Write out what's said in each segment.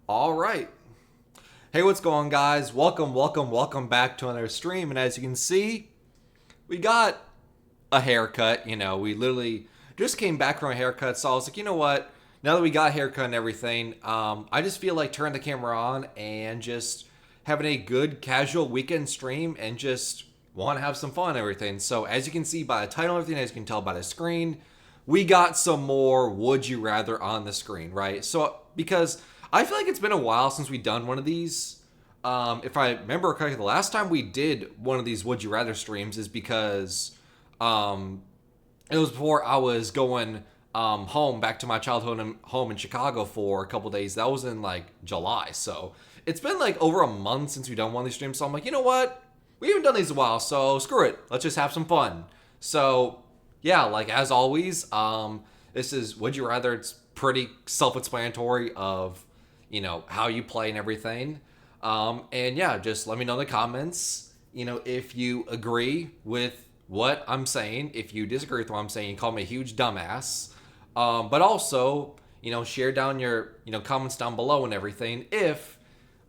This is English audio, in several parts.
All right. Hey, what's going on, guys? Welcome back to another stream. And as you can see, we got a haircut. We literally just came back from a haircut. So I was like, you know what? Now that we got a haircut and everything, I just feel like turning the camera on and just having a good casual weekend stream and just want to have some fun and everything. So as you can see by the title and everything, as you can tell by the screen, we got some more Would You Rather on the screen, right? So because I feel like it's been a while since we've done one of these. If I remember correctly, the last time we did one of these Would You Rather streams is because um, it was before I was going home back to my childhood home in Chicago for a couple days. That was in like July. So it's been like over a month since we've done one of these streams. So I'm like, you know what? We haven't done these in a while. So screw it. Let's just have some fun. So yeah, like as always, this is Would You Rather. It's pretty self-explanatory of how you play and everything. And yeah, just let me know in the comments. If you agree with what I'm saying, if you disagree with what I'm saying, you call me a huge dumbass. But also, share down your comments down below and everything if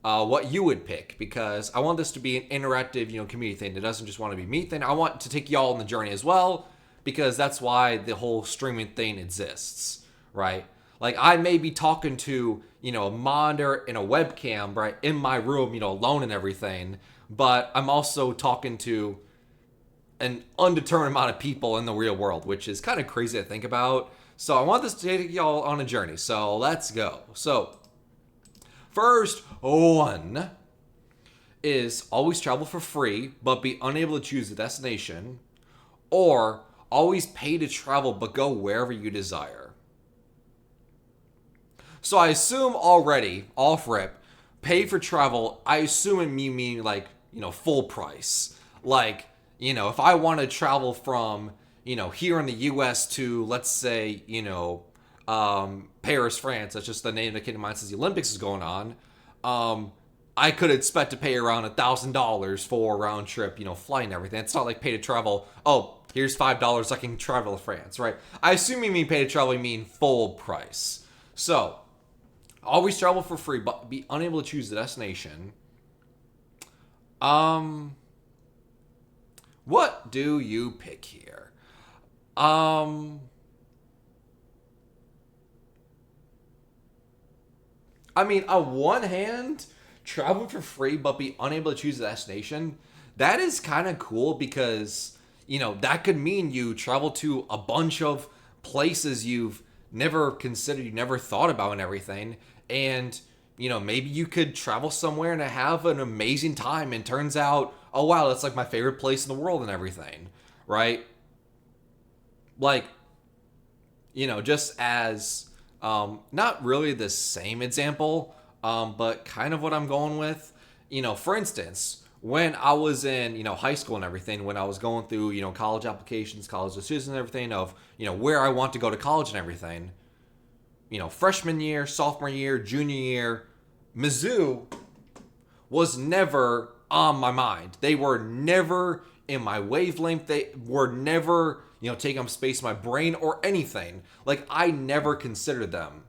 what you would pick, because I want this to be an interactive community thing. It doesn't just want to be me thing. I want to take y'all on the journey as well, because that's why the whole streaming thing exists, right? Like I may be talking to, a monitor and a webcam, right, in my room, alone and everything, but I'm also talking to an undetermined amount of people in the real world, which is kind of crazy to think about. So I want this to take y'all on a journey. So let's go. So first one is always travel for free, but be unable to choose the destination, or always pay to travel but go wherever you desire. So I assume already, off rip, pay for travel, I assume it mean like, full price. Like, if I want to travel from, here in the US to, let's say, Paris, France, that's just the name that came to mind since the Olympics is going on. I could expect to pay around $1,000 for a round trip, flight and everything. It's not like pay to travel. Oh, here's $5 I can travel to France, right? I assume you mean pay to travel, you mean full price. So always travel for free, but be unable to choose the destination. What do you pick here? I mean, on one hand, travel for free but be unable to choose a destination, that is kind of cool because, that could mean you travel to a bunch of places you've never considered, you never thought about and everything. And, maybe you could travel somewhere and have an amazing time and turns out, oh wow, that's like my favorite place in the world and everything, right? Like, just as not really the same example, but kind of what I'm going with. For instance, when I was in high school and everything, when I was going through college applications, college decisions and everything of where I want to go to college and everything. Freshman year, sophomore year, junior year, Mizzou was never on my mind. They were never in my wavelength. They were never, taking up space in my brain or anything. Like, I never considered them.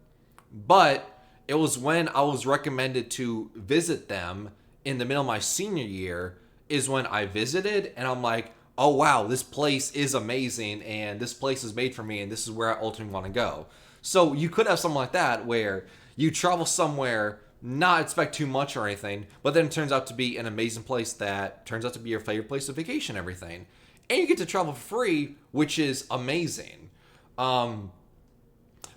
But it was when I was recommended to visit them in the middle of my senior year is when I visited, and I'm like, oh wow, this place is amazing, and this place is made for me, and this is where I ultimately want to go. So you could have something like that where you travel somewhere, not expect too much or anything, but then it turns out to be an amazing place that turns out to be your favorite place of vacation and everything. And you get to travel for free, which is amazing.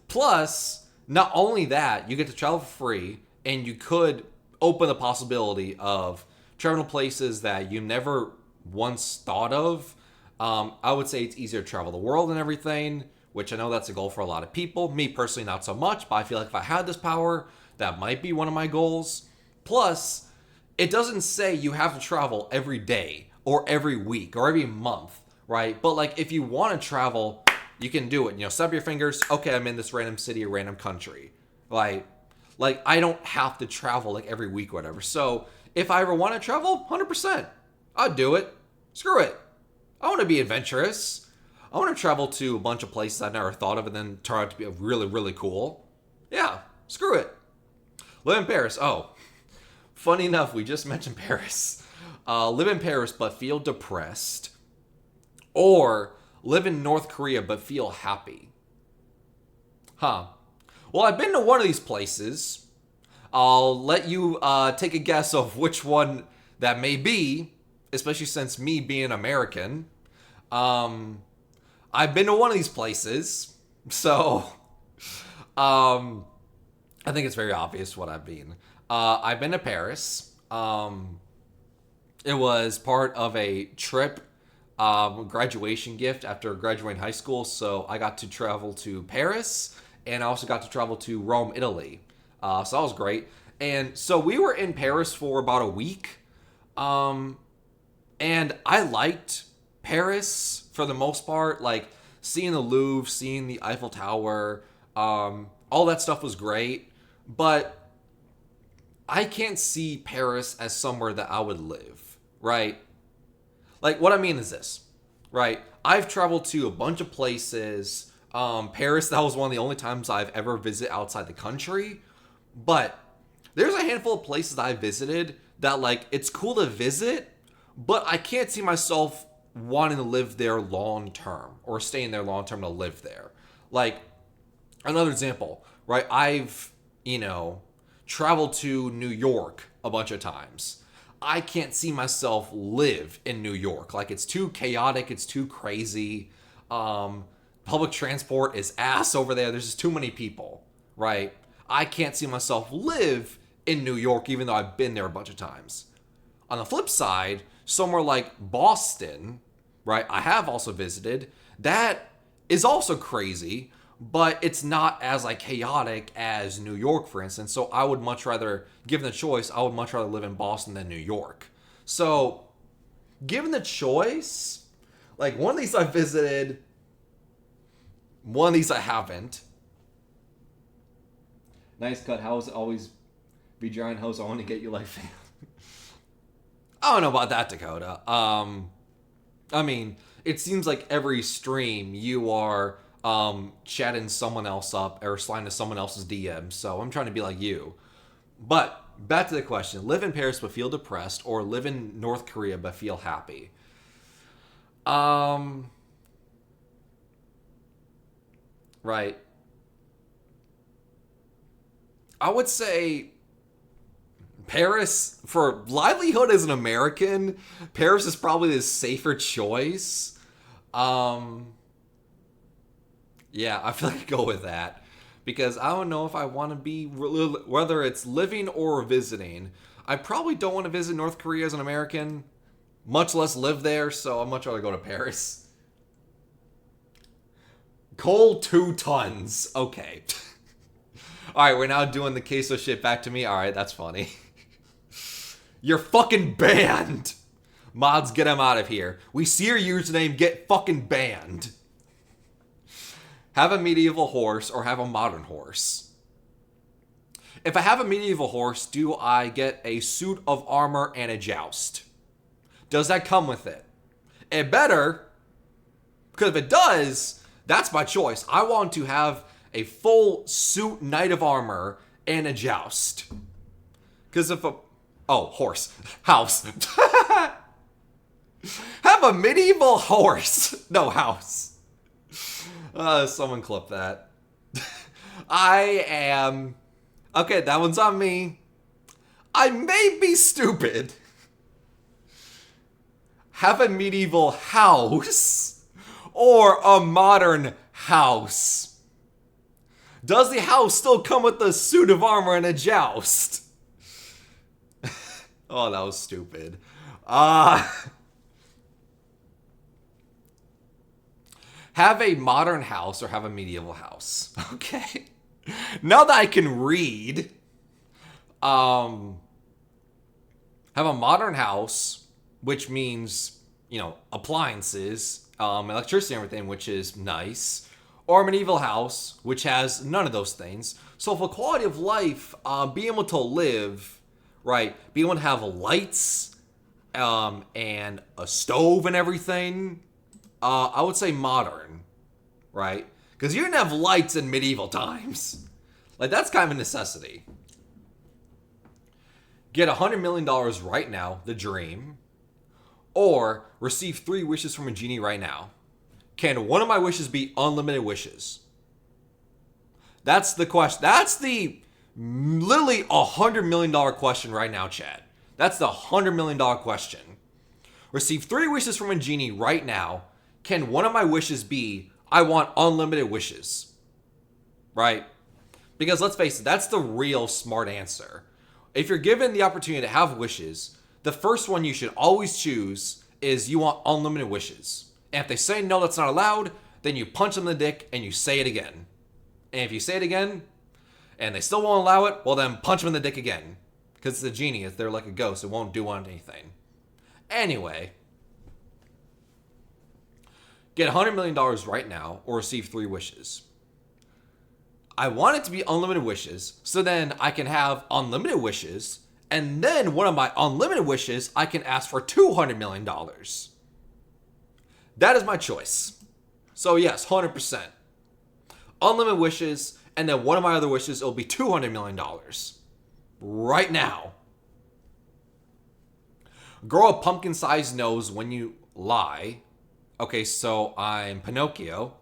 Plus, not only that, you get to travel for free, and you could open the possibility of traveling to places that you never once thought of. I would say it's easier to travel the world and everything, which I know that's a goal for a lot of people. Me personally, not so much, but I feel like if I had this power, that might be one of my goals. Plus, it doesn't say you have to travel every day or every week or every month, right? But like if you want to travel, you can do it. Snap your fingers. Okay, I'm in this random city or random country. Like I don't have to travel like every week or whatever. So if I ever want to travel, 100%, I'd do it. Screw it. I want to be adventurous. I want to travel to a bunch of places I never thought of and then turn out to be really, really cool. Yeah, screw it. Live in Paris. Oh, funny enough, we just mentioned Paris. Live in Paris but feel depressed, or live in North Korea but feel happy. Huh. Well, I've been to one of these places. I'll let you take a guess of which one that may be, especially since me being American. I've been to one of these places, so I think it's very obvious what I've been. I've been to Paris. It was part of a trip, graduation gift after graduating high school, so I got to travel to Paris, and I also got to travel to Rome, Italy. So that was great. And so we were in Paris for about a week. And I liked Paris for the most part. Like, seeing the Louvre, seeing the Eiffel Tower, all that stuff was great. But I can't see Paris as somewhere that I would live, right? Like, what I mean is this, right? I've traveled to a bunch of places. Paris, that was one of the only times I've ever visited outside the country. But there's a handful of places I visited that, like, it's cool to visit, but I can't see myself wanting to live there long term or staying there long term to live there. Like, another example, right? I've, traveled to New York a bunch of times. I can't see myself live in New York. Like, it's too chaotic, it's too crazy. Public transport is ass over there. There's just too many people, right? I can't see myself live in New York, even though I've been there a bunch of times. On the flip side, somewhere like Boston, right, I have also visited, that is also crazy, but it's not as, like, chaotic as New York, for instance. So I would much rather, given the choice, I would much rather live in Boston than New York. So, given the choice, like, one of these I visited, one of these I haven't. Nice cut. How's it always be giant hoes? I want to get you like fan. I don't know about that, Dakota. I mean, it seems like every stream you are chatting someone else up or sliding to someone else's DM, so I'm trying to be like you. But back to the question: live in Paris but feel depressed, or live in North Korea but feel happy? Right. I would say Paris, for livelihood as an American, Paris is probably the safer choice. Yeah, I feel like I go with that. Because I don't know if I want to be, whether it's living or visiting. I probably don't want to visit North Korea as an American, much less live there, so I'd much rather go to Paris. Coal 2 tons. Okay. Alright, we're now doing the queso shit back to me. Alright, that's funny. You're fucking banned. Mods, get him out of here. We see your username, get fucking banned. Have a medieval horse or have a modern horse? If I have a medieval horse, do I get a suit of armor and a joust? Does that come with it? It better, because if it does, that's my choice. I want to have a full suit knight of armor and a joust. Because if a... Oh, horse. House. Have a medieval horse. No, house. Someone clip that. I am... Okay, that one's on me. I may be stupid. Have a medieval house or a modern house. Does the house still come with a suit of armor and a joust? Oh, that was stupid. Have a modern house or have a medieval house. Okay. Now that I can read, have a modern house, which means, appliances, electricity and everything, which is nice. Or a medieval house, which has none of those things. So for quality of life, being able to live, right, being able to have lights, and a stove and everything, I would say modern, right? Because you didn't have lights in medieval times. Like, that's kind of a necessity. Get $100 million right now, the dream, or receive 3 wishes from a genie right now. Can one of my wishes be unlimited wishes? That's the question. That's the literally $100 million question right now, Chad. That's the $100 million question. Receive 3 wishes from a genie right now. Can one of my wishes be, I want unlimited wishes? Right? Because let's face it, that's the real smart answer. If you're given the opportunity to have wishes, the first one you should always choose is you want unlimited wishes. And if they say no, that's not allowed, then you punch them in the dick and you say it again. And if you say it again and they still won't allow it, well then punch them in the dick again. Because it's a genie, they're like a ghost, it won't do anything. Anyway, get $100 million right now or receive 3 wishes. I want it to be unlimited wishes, so then I can have unlimited wishes, and then one of my unlimited wishes, I can ask for $200 million. That is my choice. So yes, 100%. Unlimited wishes, and then one of my other wishes, it'll be $200 million. Right now. Grow a pumpkin-sized nose when you lie. Okay, so I'm Pinocchio,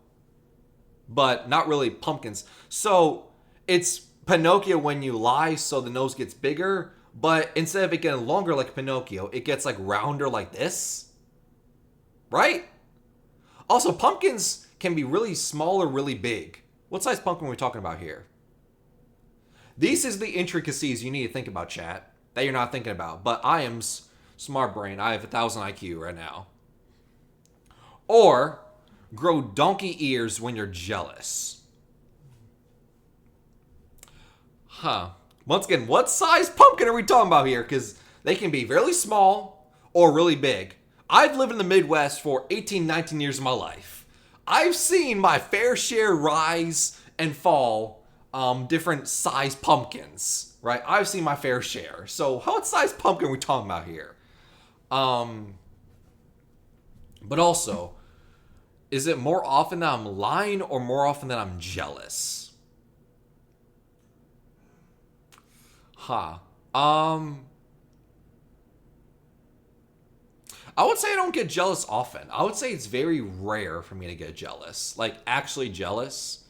but not really pumpkins. So it's Pinocchio when you lie, so the nose gets bigger, but instead of it getting longer like Pinocchio, it gets like rounder like this. Right? Also, pumpkins can be really small or really big. What size pumpkin are we talking about here? These is the intricacies you need to think about, chat, that you're not thinking about. But I am smart brain. I have 1,000 IQ right now. Or grow donkey ears when you're jealous. Once again, what size pumpkin are we talking about here? Because they can be really small or really big. I've lived in the Midwest for 18, 19 years of my life. I've seen my fair share rise and fall different size pumpkins, right? I've seen my fair share. So what size pumpkin are we talking about here? But also, is it more often that I'm lying or more often that I'm jealous? I would say I don't get jealous often. I would say it's very rare for me to get jealous. Like, actually jealous.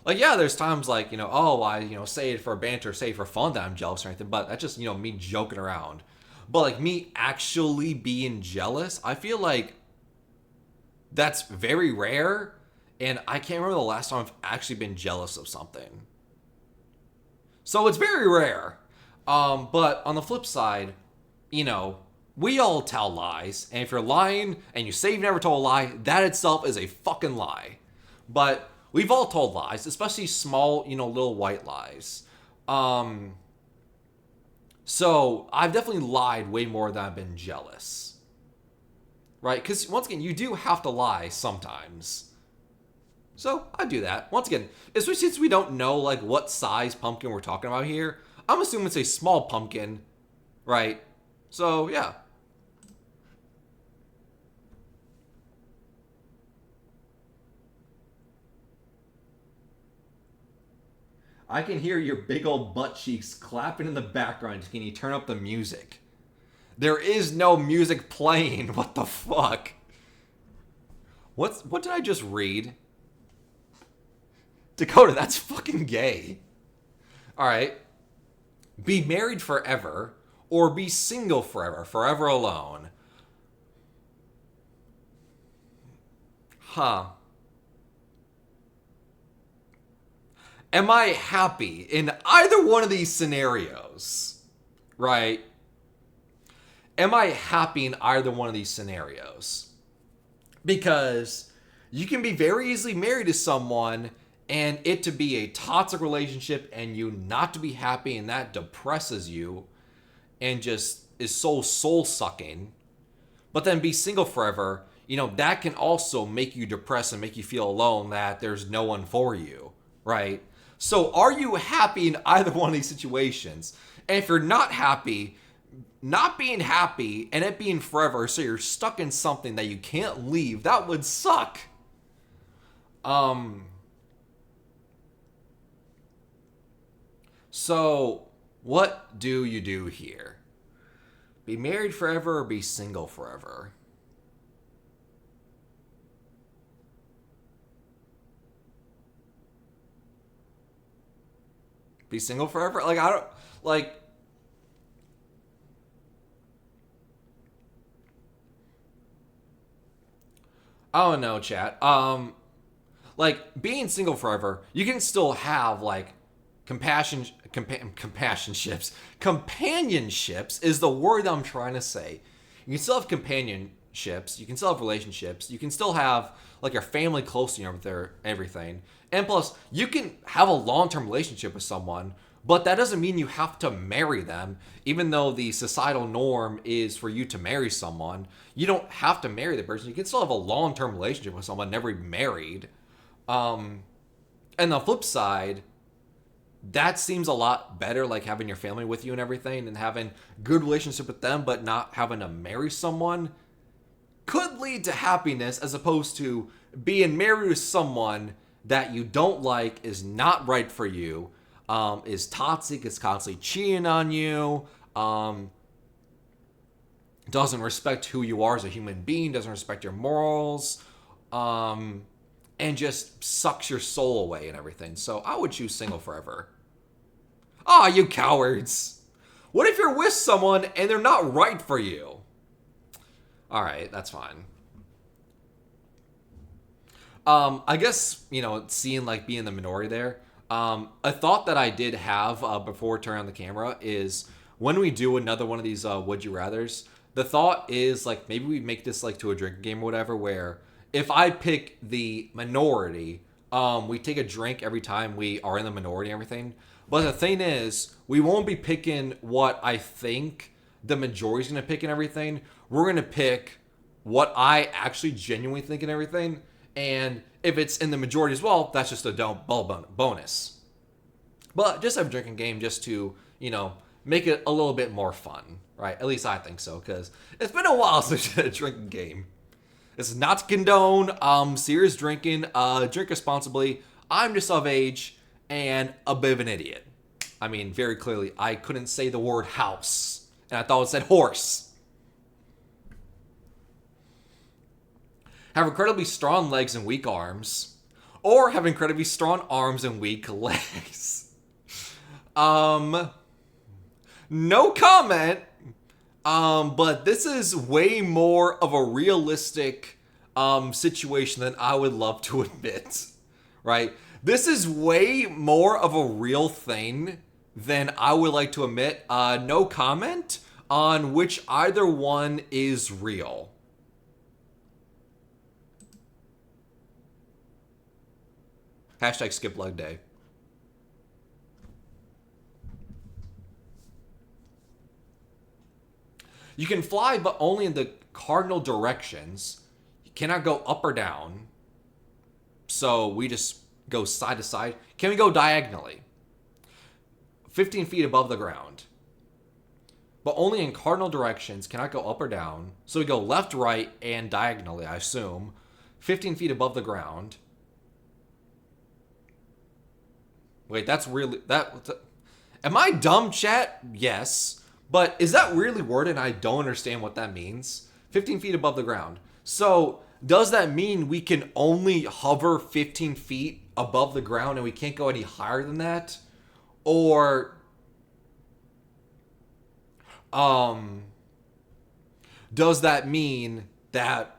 Like, yeah, there's times like, I say it for banter, say it for fun that I'm jealous or anything, but that's just, me joking around. But, like, me actually being jealous, I feel like that's very rare, and I can't remember the last time I've actually been jealous of something. So it's very rare. But on the flip side, we all tell lies, and if you're lying and you say you've never told a lie, that itself is a fucking lie. But we've all told lies, especially small, little white lies. So I've definitely lied way more than I've been jealous. Right? Because once again, you do have to lie sometimes. So I do that. Once again, especially since we don't know like what size pumpkin we're talking about here, I'm assuming it's a small pumpkin, right? So yeah. I can hear your big old butt cheeks clapping in the background. Can you turn up the music? There is no music playing. What the fuck? What did I just read? Dakota, that's fucking gay. Alright. Be married forever or be single forever, forever alone. Am I happy in either one of these scenarios? Right? Am I happy in either one of these scenarios? Because you can be very easily married to someone and it to be a toxic relationship and you not to be happy, and that depresses you and just is so soul-sucking. But then be single forever, that can also make you depressed and make you feel alone, that there's no one for you, right? So are you happy in either one of these situations? And if you're not happy, not being happy and it being forever, so you're stuck in something that you can't leave, that would suck. So What do you do here? Be married forever or be single forever? Be single forever? Like, I don't. Like, I don't know, chat. Like being single forever, you can still have like compassion companionships is the word I'm trying to say. You can still have companionships, you can still have relationships, you can still have like your family close to you with their everything. And plus, you can have a long-term relationship with someone, but that doesn't mean you have to marry them. Even though the societal norm is for you to marry someone, you don't have to marry the person. You can still have a long-term relationship with someone, never be married. Um, and the flip side, that seems a lot better, like having your family with you and everything, and having good relationship with them, but not having to marry someone could lead to happiness, as opposed to being married with someone that you don't like, is not right for you, is toxic, is constantly cheating on you, doesn't respect who you are as a human being, doesn't respect your morals, and just sucks your soul away and everything. So I would choose single forever. Ah, you cowards. What if you're with someone and they're not right for you? All right, that's fine. I guess, seeing like being the minority there. A thought that I did have before turning on the camera is when we do another one of these Would You Rathers, the thought is like maybe we make this like to a drinking game or whatever, where if I pick the minority, we take a drink every time we are in the minority and everything. But the thing is, we won't be picking what I think the majority's gonna pick and everything. We're gonna pick what I actually genuinely think and everything. And if it's in the majority as well, that's just a bonus. But just have a drinking game just to, make it a little bit more fun, right? At least I think so, because it's been a while since I did a drinking game. It's not to condone serious drinking. Drink responsibly. I'm just of age and a bit of an idiot. I mean, very clearly, I couldn't say the word house, and I thought it said horse. Have incredibly strong legs and weak arms, or have incredibly strong arms and weak legs. No comment. But this is way more of a realistic situation than I would love to admit, right? This is way more of a real thing than I would like to admit. No comment on which either one is real. Hashtag skip leg day. You can fly, but only in the cardinal directions. You cannot go up or down. So we just go side to side. Can we go diagonally? 15 feet above the ground. But only in cardinal directions, cannot go up or down. So we go left, right, and diagonally, I assume. 15 feet above the ground. Wait, that's really... Am I dumb, chat? Yes. But is that really worded? I don't understand what that means. 15 feet above the ground. So does that mean we can only hover 15 feet above the ground and we can't go any higher than that? Or does that mean that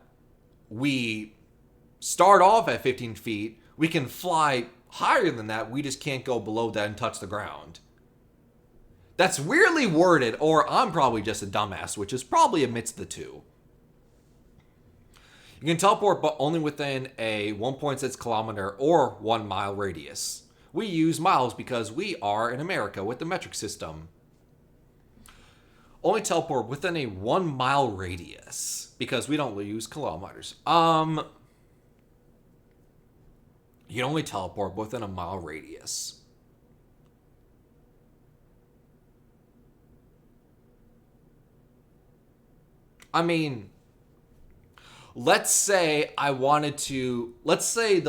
we start off at 15 feet, we can fly higher than that, we just can't go below that and touch the ground? That's weirdly worded, or I'm probably just a dumbass, which is probably a mix of the two. You can teleport, but only within a 1.6 kilometer or 1 mile radius. We use miles because we are in America with the metric system. Only teleport within a 1 mile radius because we don't use kilometers. You can only teleport within a mile radius. I mean, let's say the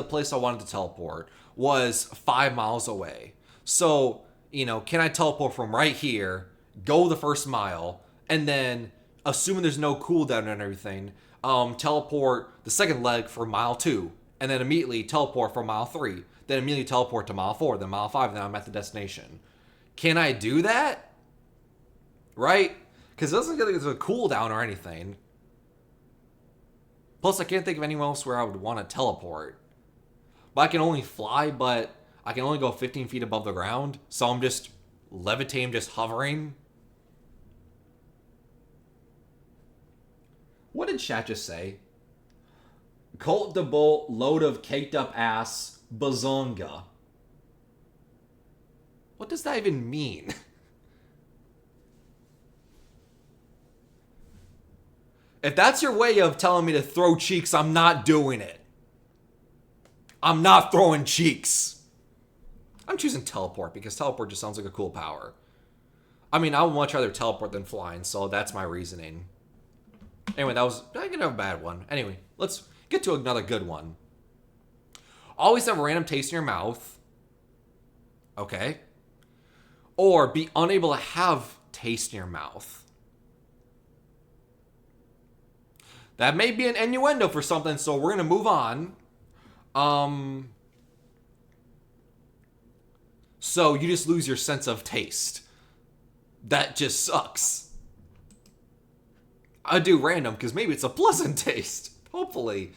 place I wanted to teleport was 5 miles away. So can I teleport from right here, go the first mile, and then, assuming there's no cooldown and everything, teleport the second leg for mile 2, and then immediately teleport for mile 3, then immediately teleport to mile 4, then mile 5, and then I'm at the destination. Can I do that? Right? Because it doesn't get like there's a cooldown or anything. Plus, I can't think of anywhere else where I would want to teleport. But I can only fly, but I can only go 15 feet above the ground. So I'm just levitating, just hovering. What did chat just say? Colt de Bolt, load of caked up ass, bazonga. What does that even mean? If that's your way of telling me to throw cheeks, I'm not doing it. I'm not throwing cheeks. I'm choosing teleport because teleport just sounds like a cool power. I mean, I would much rather teleport than flying, so that's my reasoning. Anyway, I could have a bad one. Anyway, let's get to another good one. Always have a random taste in your mouth. Okay. Or be unable to have taste in your mouth. That may be an innuendo for something, so we're going to move on. So you just lose your sense of taste. That just sucks. I do random because maybe it's a pleasant taste. Hopefully.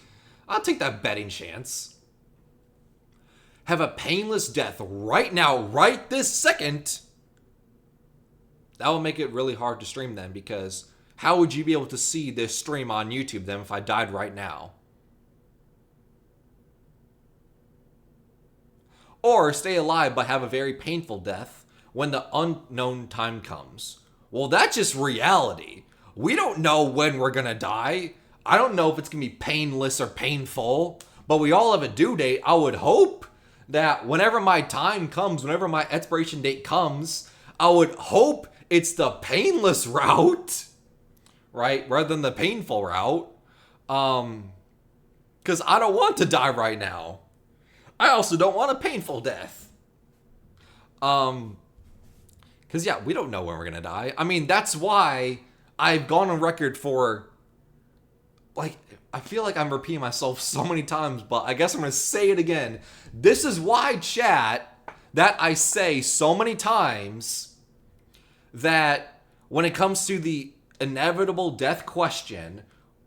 I'll take that betting chance. Have a painless death right now, right this second. That will make it really hard to stream then, because how would you be able to see this stream on YouTube then if I died right now? Or stay alive but have a very painful death when the unknown time comes. Well, that's just reality. We don't know when we're gonna die. I don't know if it's gonna be painless or painful, but we all have a due date. I would hope that whenever my time comes, whenever my expiration date comes, I would hope it's the painless route, right? Rather than the painful route. Because I don't want to die right now. I also don't want a painful death. Because, yeah, we don't know when we're going to die. I mean, that's why I've gone on record for, like, I feel like I'm repeating myself so many times, but I guess I'm going to say it again. This is why, chat, that I say so many times that when it comes to the inevitable death question,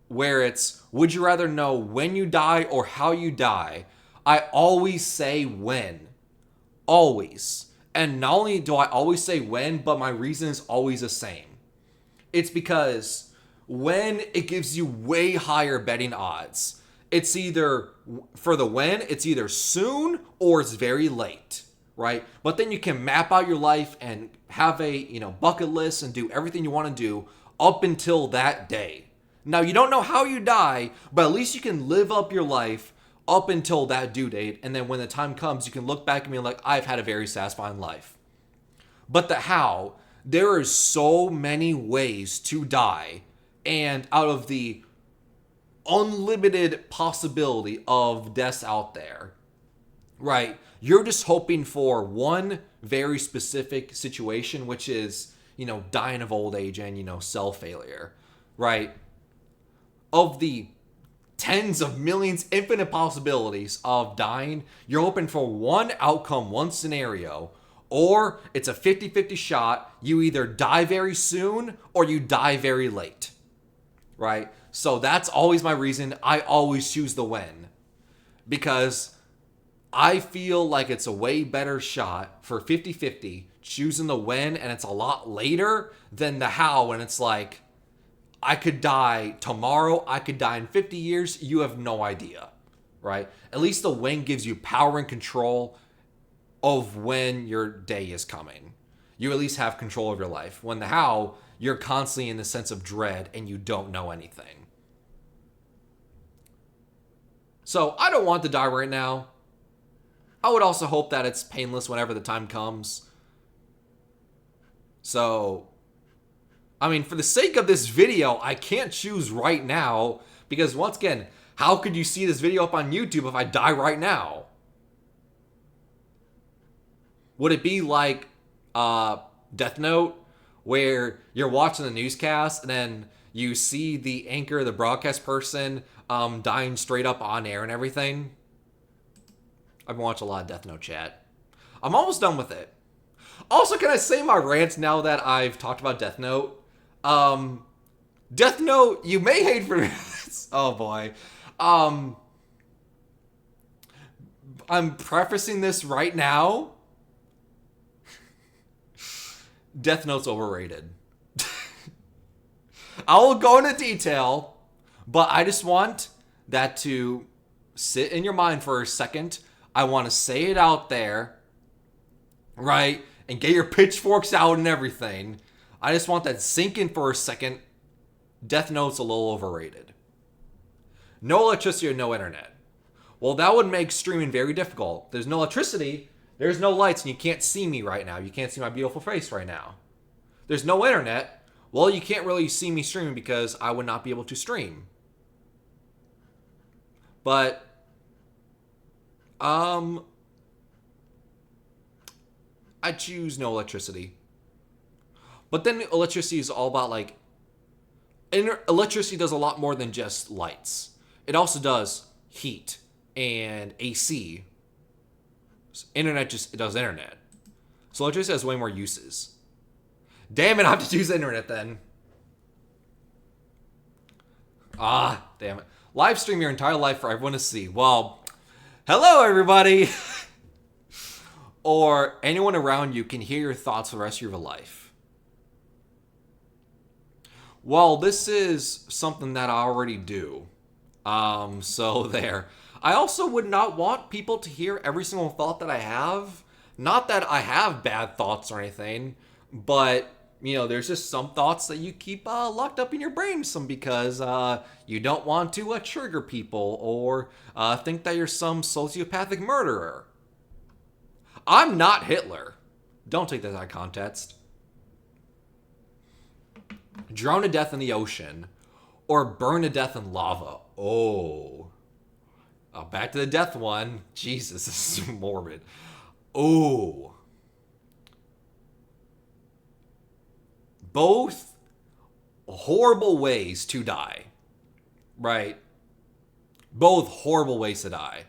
where it's, would you rather know when you die or how you die? I always say when. Always. And not only do I always say when, but my reason is always the same. It's because when it gives you way higher betting odds. It's either, for the when, it's either soon or it's very late, right? But then you can map out your life and have a, bucket list and do everything you want to do up until that day. Now, you don't know how you die, but at least you can live up your life up until that due date. And then when the time comes, you can look back and be like, I've had a very satisfying life. But the how, there are so many ways to die. And out of the unlimited possibility of deaths out there, right? You're just hoping for one very specific situation, which is, dying of old age and, cell failure, right? Of the tens of millions, infinite possibilities of dying, you're hoping for one outcome, one scenario, or it's a 50-50 shot. You either die very soon or you die very late, right? So that's always my reason. I always choose the when, because I feel like it's a way better shot for 50-50 choosing the when, and it's a lot later than the how, and it's like, I could die tomorrow, I could die in 50 years, you have no idea, right? At least the when gives you power and control of when your day is coming. You at least have control of your life. When the how, you're constantly in the sense of dread and you don't know anything. So I don't want to die right now. I would also hope that it's painless whenever the time comes. So, I mean, for the sake of this video, I can't choose right now, because once again, how could you see this video up on YouTube if I die right now? Would it be like Death Note, where you're watching the newscast and then you see the anchor, the broadcast person, dying straight up on air and everything. I've been watching a lot of Death Note chat. I'm almost done with it. Also, can I say my rants now that I've talked about Death Note? Death Note, you may hate for this. Oh boy. I'm prefacing this right now. Death Note's overrated. I will go into detail, but I just want that to sit in your mind for a second. I want to say it out there, right? And get your pitchforks out and everything. I just want that to sink in for a second. Death Note's a little overrated. No electricity or no internet. Well, that would make streaming very difficult. There's no electricity, there's no lights, and you can't see me right now. You can't see my beautiful face right now. There's no internet. Well, you can't really see me streaming because I would not be able to stream. But, I choose no electricity. But then electricity is all about like, electricity does a lot more than just lights. It also does heat and AC. Internet just, it does internet. So electricity has way more uses. Damn it, I have to choose the internet then. Ah, damn it. Live stream your entire life for everyone to see. Well, hello everybody. Or anyone around you can hear your thoughts for the rest of your life. Well, this is something that I already do. So there. I also would not want people to hear every single thought that I have. Not that I have bad thoughts or anything, but you know, there's just some thoughts that you keep locked up in your brain, some because you don't want to trigger people or think that you're some sociopathic murderer. I'm not Hitler. Don't take that out of context. Drown to death in the ocean or burn to death in lava. Oh. Back to the death one. Jesus, this is morbid. Oh. Both horrible ways to die. Right? Both horrible ways to die.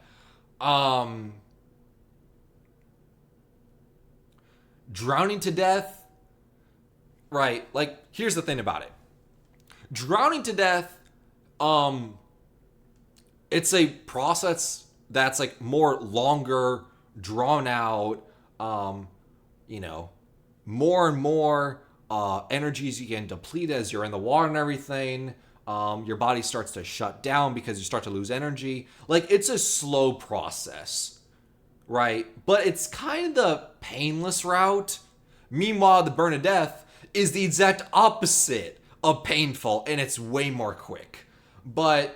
Drowning to death. Right. Like, here's the thing about it. Drowning to death, it's a process that's like more longer, drawn out, you know, more and more energies you can deplete as you're in the water and everything. Your body starts to shut down because you start to lose energy. Like, it's a slow process, right? But it's kind of the painless route. Meanwhile, the burn to death is the exact opposite of painful, and it's way more quick. But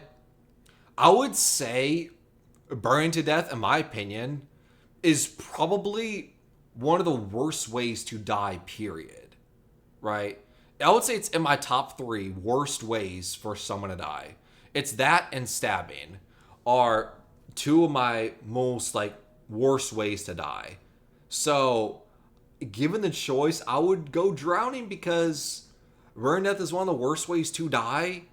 I would say burning to death, in my opinion, is probably one of the worst ways to die, period. Right? I would say it's in my top 3 worst ways for someone to die. It's that and stabbing are 2 of my most like worst ways to die. So, given the choice, I would go drowning because burning death is one of the worst ways to die.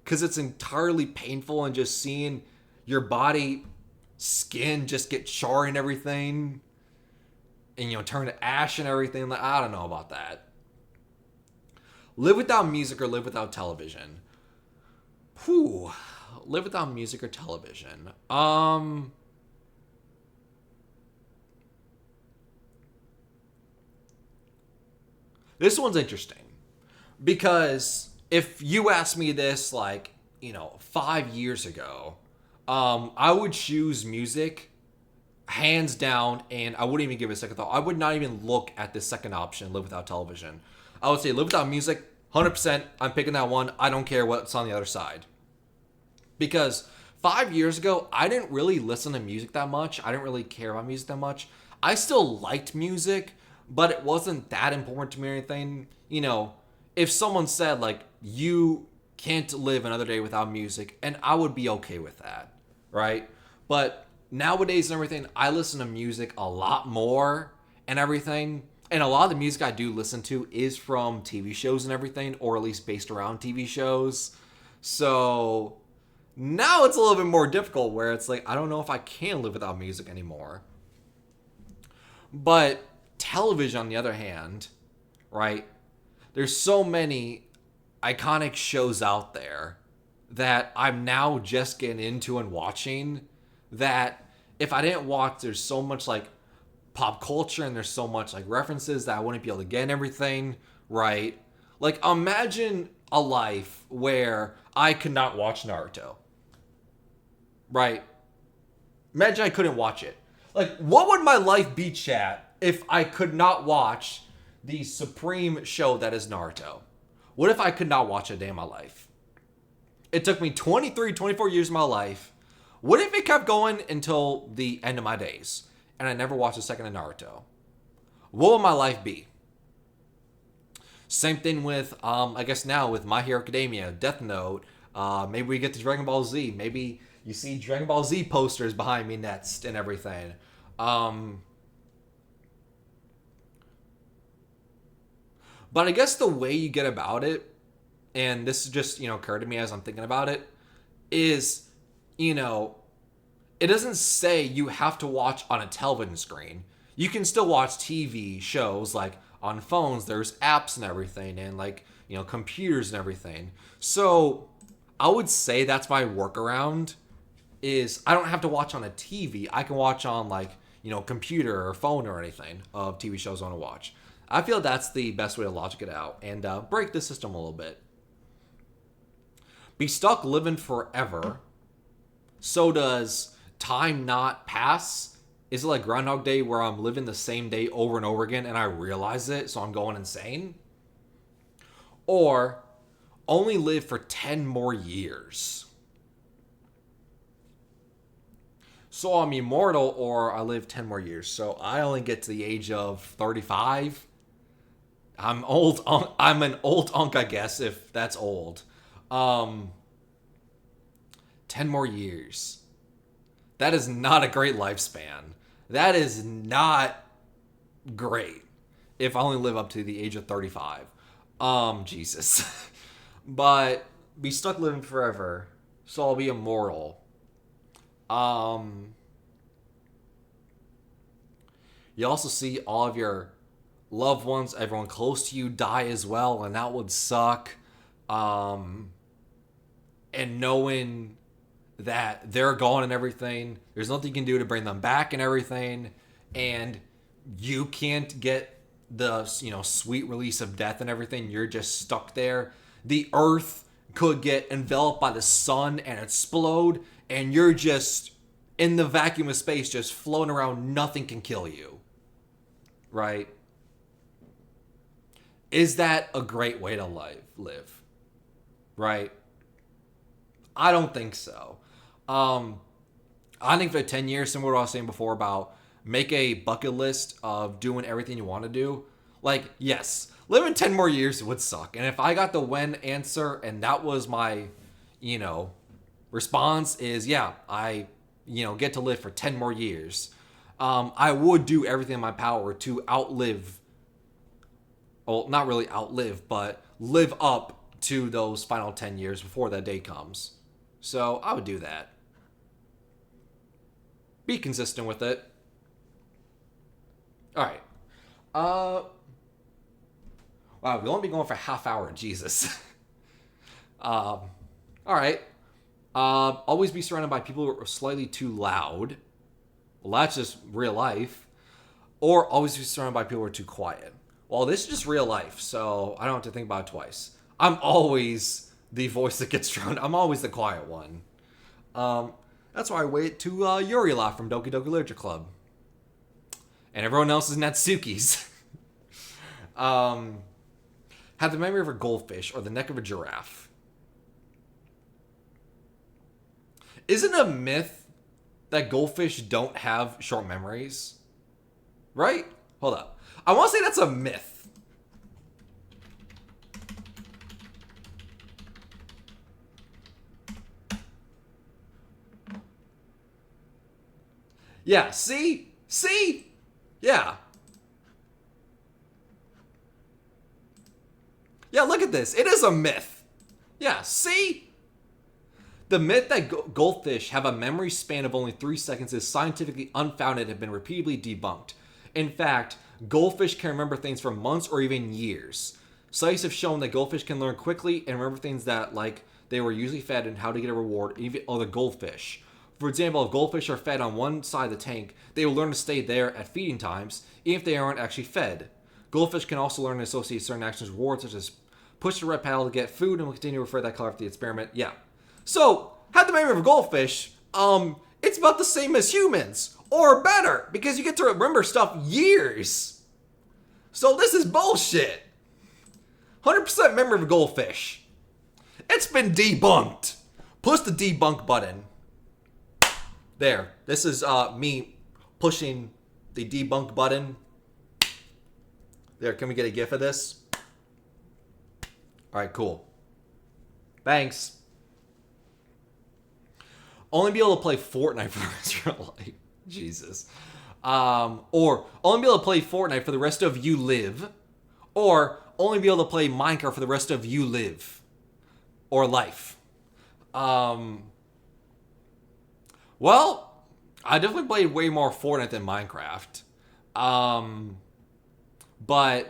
Because it's entirely painful and just seeing your body skin just get charred and everything. And, you know, turn to ash and everything. Like, I don't know about that. Live without music or live without television? Whew. Live without music or television. This one's interesting. Because if you asked me this, like, you know, 5 years ago, I would choose music hands down, and I wouldn't even give it a second thought. I would not even look at the second option, live without television. I would say live without music, 100%. I'm picking that one. I don't care what's on the other side. Because 5 years ago, I didn't really listen to music that much. I didn't really care about music that much. I still liked music, but it wasn't that important to me or anything. You know, if someone said, like, you can't live another day without music, and I would be okay with that, right? But nowadays and everything, I listen to music a lot more and everything. And a lot of the music I do listen to is from TV shows and everything, or at least based around TV shows. So now it's a little bit more difficult where it's like, I don't know if I can live without music anymore. But television, on the other hand, right? There's so many iconic shows out there that I'm now just getting into and watching that if I didn't watch, there's so much like pop culture and there's so much like references that I wouldn't be able to get and everything, right? Like imagine a life where I could not watch Naruto, right? Imagine I couldn't watch it. Like what would my life be, chat, if I could not watch the supreme show that is Naruto? What if I could not watch a day in my life? It took me 23, 24 years of my life. What if it kept going until the end of my days and I never watched a second of Naruto? What would my life be? Same thing with, I guess now with My Hero Academia, Death Note. Maybe we get to Dragon Ball Z. Maybe you see Dragon Ball Z posters behind me next and everything. But I guess the way you get about it, and this just, occurred to me as I'm thinking about it, is, it doesn't say you have to watch on a television screen. You can still watch TV shows like on phones. There's apps and everything, and like, computers and everything. So I would say that's my workaround is I don't have to watch on a TV. I can watch on like, computer or phone or anything of TV shows I want to watch. I feel that's the best way to logic it out and break the system a little bit. Be stuck living forever. So does time not pass? Is it like Groundhog Day where I'm living the same day over and over again and I realize it, so I'm going insane? Or only live for 10 more years. So I'm immortal or I live 10 more years. So I only get to the age of 35. I'm old. I'm an old unk, I guess, if that's old. 10 more years. That is not a great lifespan. That is not great if I only live up to the age of 35. Jesus. But be stuck living forever, so I'll be immortal. You also see all of your loved ones, everyone close to you die as well, and that would suck. And knowing that they're gone and everything, there's nothing you can do to bring them back and everything, and you can't get the sweet release of death and everything. You're just stuck there. The earth could get enveloped by the sun and explode, and you're just in the vacuum of space, just floating around. Nothing can kill you, right? Is that a great way to live? Right? I don't think so. I think for 10 years, similar to what I was saying before about make a bucket list of doing everything you want to do. Like, yes, living 10 more years would suck. And if I got the when answer and that was my, response is, yeah, I, get to live for 10 more years. I would do everything in my power to outlive, well, not really outlive, but live up to those final 10 years before that day comes. So I would do that. Be consistent with it. All right. Wow, we won't be going for a half hour. Jesus. All right. Always be surrounded by people who are slightly too loud. Well, that's just real life. Or always be surrounded by people who are too quiet. Well, this is just real life, so I don't have to think about it twice. I'm always the voice that gets drowned. I'm always the quiet one. That's why I wait to Yuri laugh from Doki Doki Literature Club. And everyone else is Natsuki's. Have the memory of a goldfish or the neck of a giraffe. Isn't it a myth that goldfish don't have short memories? Right? Hold up. I want to say that's a myth. Yeah, see? See? Yeah. Yeah, look at this. It is a myth. Yeah, see? The myth that goldfish have a memory span of only 3 seconds is scientifically unfounded and have been repeatedly debunked. In fact, goldfish can remember things for months or even years. Studies have shown that goldfish can learn quickly and remember things that, like, they were usually fed and how to get a reward, even other goldfish. For example, if goldfish are fed on one side of the tank, they will learn to stay there at feeding times, even if they aren't actually fed. Goldfish can also learn to associate certain actions with rewards, such as push the red paddle to get food, and will continue to refer that color after the experiment. Yeah. So, have the memory of a goldfish, it's about the same as humans. Or better, because you get to remember stuff years. So this is bullshit. 100% memory of a goldfish. It's been debunked. Push the debunk button. There. This is me pushing the debunk button. There, can we get a gif of this? Alright, cool. Thanks. Only be able to play Fortnite for the rest of your life. Jesus. Or only be able to play Fortnite for the rest of you live. Or only be able to play Minecraft for the rest of you live. Or life. Well, I definitely played way more Fortnite than Minecraft. But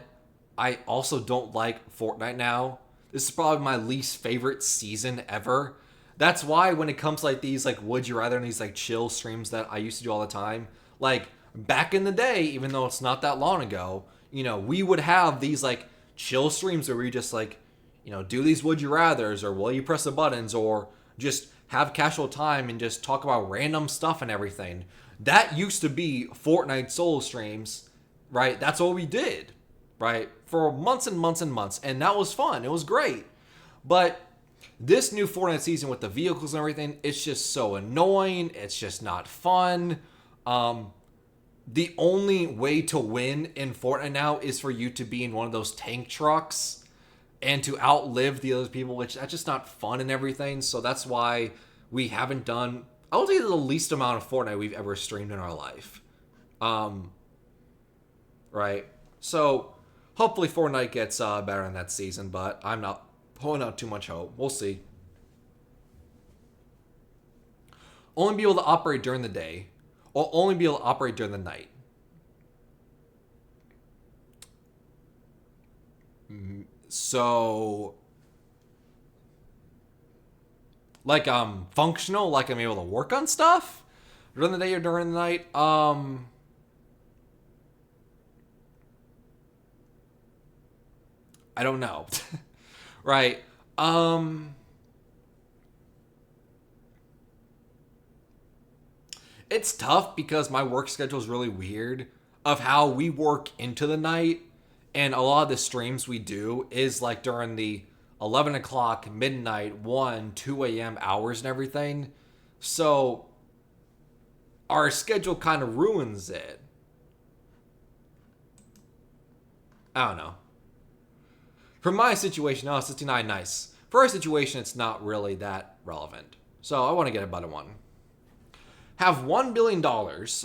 I also don't like Fortnite now. This is probably my least favorite season ever. That's why when it comes to like these like would you rather and these like chill streams that I used to do all the time, like back in the day, even though it's not that long ago, you know, we would have these like chill streams where we just like, you know, do these would you rathers or will you press the buttons or just have casual time and just talk about random stuff and everything. That used to be Fortnite solo streams, right? That's what we did, right? For months and months and months. And that was fun. It was great. But this new Fortnite season with the vehicles and everything, it's just so annoying. It's just not fun. The only way to win in Fortnite now is for you to be in one of those tank trucks and to outlive the other people, which that's just not fun and everything. So that's why we haven't done, I would say, the least amount of Fortnite we've ever streamed in our life. Right? So hopefully Fortnite gets better in that season, but I'm not holding out too much hope. We'll see. Only be able to operate during the day, or only be able to operate during the night. So, like functional, like I'm able to work on stuff during the day or during the night. I don't know. Right. It's tough because my work schedule is really weird of how we work into the night, and a lot of the streams we do is like during the 11 o'clock, midnight, 1, 2 a.m. hours and everything. So our schedule kind of ruins it. I don't know. For my situation, 69, nice. For our situation, it's not really that relevant. So I want to get a button one. Have $1 billion,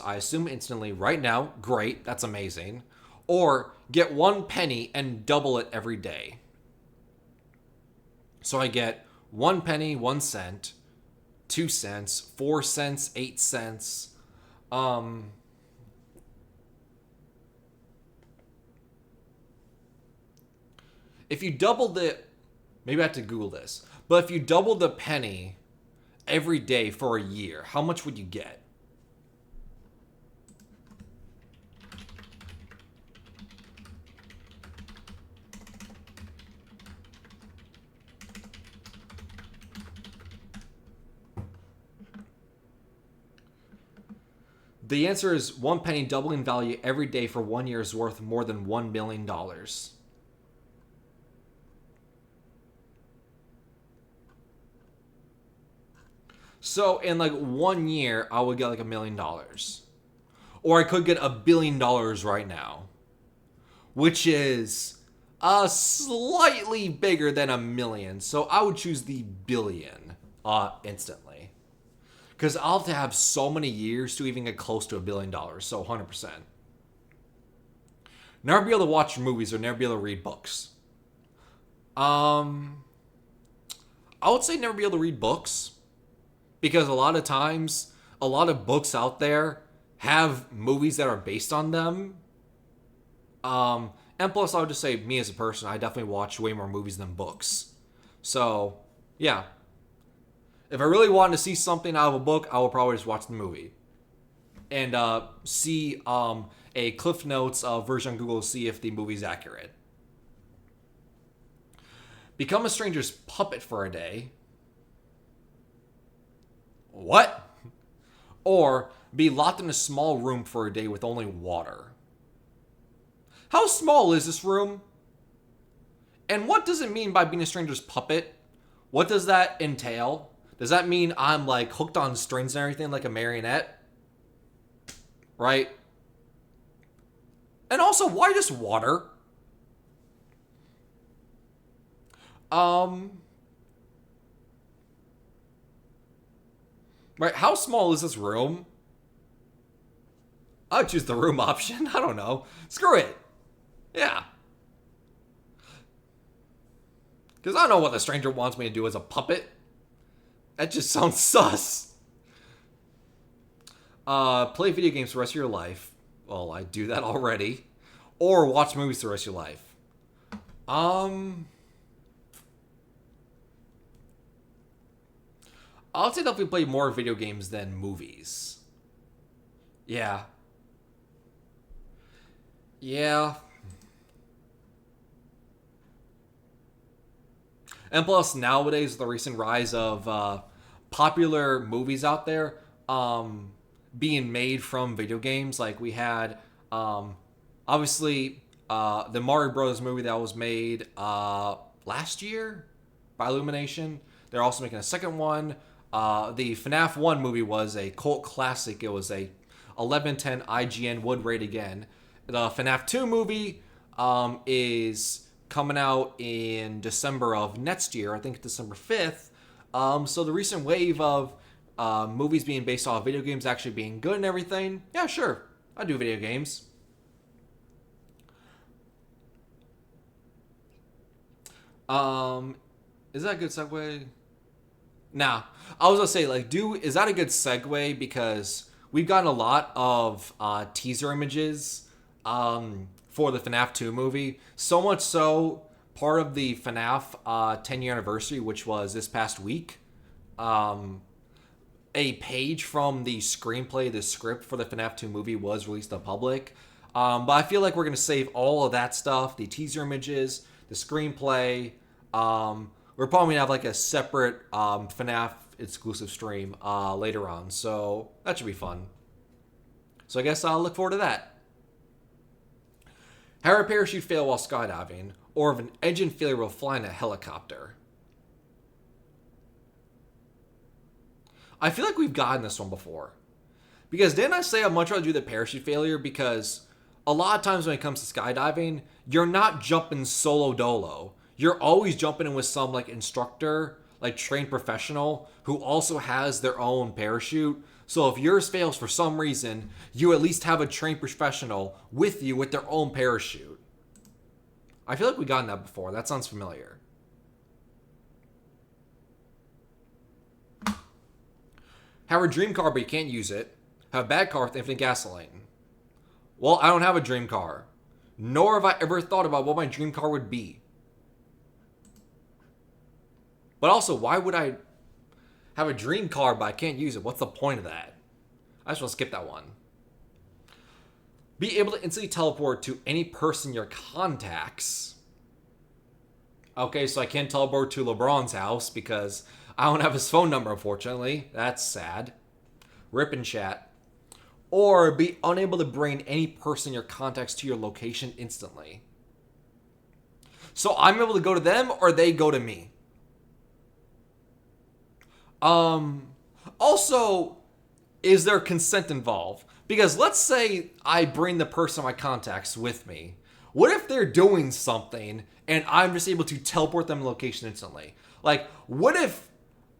I assume instantly, right now. Great, that's amazing. Or get 1 penny and double it every day. So I get 1 penny, 1 cent, 2 cents, 4 cents, 8 cents. If you doubled it, maybe I have to Google this, but if you doubled the penny every day for a year, how much would you get? The answer is 1 penny doubling value every day for 1 year is worth more than $1 million. So in like 1 year, I would get like $1 million. Or I could get $1 billion right now, which is slightly bigger than a million. So I would choose the billion instantly. Because I'll have to have so many years to even get close to $1 billion. So 100%. Never be able to watch movies or never be able to read books. Um, I would say never be able to read books because a lot of times, a lot of books out there have movies that are based on them. And plus, I would just say, me as a person, I definitely watch way more movies than books. So, yeah. If I really wanted to see something out of a book, I would probably just watch the movie. And see a Cliff Notes version on Google to see if the movie's accurate. Become a stranger's puppet for a day. What? Or be locked in a small room for a day with only water. How small is this room? And what does it mean by being a stranger's puppet? What does that entail? Does that mean I'm like hooked on strings and everything like a marionette? Right? And also, why just water? Right, how small is this room? I'll choose the room option. I don't know. Screw it. Yeah. Because I don't know what the stranger wants me to do as a puppet. That just sounds sus. Play video games for the rest of your life. Well, I do that already. Or watch movies the rest of your life. I'll say definitely play more video games than movies. Yeah. Yeah. And plus, nowadays, the recent rise of popular movies out there being made from video games, like we had, obviously, the Mario Bros. Movie that was made last year by Illumination. They're also making a second one. The FNAF 1 movie was a cult classic. It was a 11/10 IGN would rate again. The FNAF 2 movie is coming out in December of next year. I think December 5th. So the recent wave of movies being based off video games actually being good and everything. Yeah, sure. I do video games. Is that a good segue? Nah. I was gonna say, like, is that a good segue? Because we've gotten a lot of teaser images for the FNAF 2 movie. So much so, part of the FNAF 10-year anniversary, which was this past week, a page from the screenplay, the script for the FNAF 2 movie was released to the public. But I feel like we're going to save all of that stuff, the teaser images, the screenplay. We're probably going to have like a separate FNAF exclusive stream later on. So that should be fun. So I guess I'll look forward to that. Have a parachute fail while skydiving, or if an engine failure while flying a helicopter. I feel like we've gotten this one before. Because didn't I say I'd much rather do the parachute failure? Because a lot of times when it comes to skydiving, you're not jumping solo dolo. You're always jumping in with some like instructor, like trained professional, who also has their own parachute. So if yours fails for some reason, you at least have a trained professional with you with their own parachute. I feel like we've gotten that before. That sounds familiar. Have a dream car, but you can't use it. Have a bad car with infinite gasoline. Well, I don't have a dream car. Nor have I ever thought about what my dream car would be. But also, why would I have a dream car, but I can't use it? What's the point of that? I just want to skip that one. Be able to instantly teleport to any person your contacts. Okay, so I can't teleport to LeBron's house because I don't have his phone number, unfortunately. That's sad. Rip and chat. Or be unable to bring any person your contacts to your location instantly. So I'm able to go to them, or they go to me. Also, is there consent involved? Because let's say I bring the person my contacts with me. What if they're doing something and I'm just able to teleport them to location instantly? Like, what if,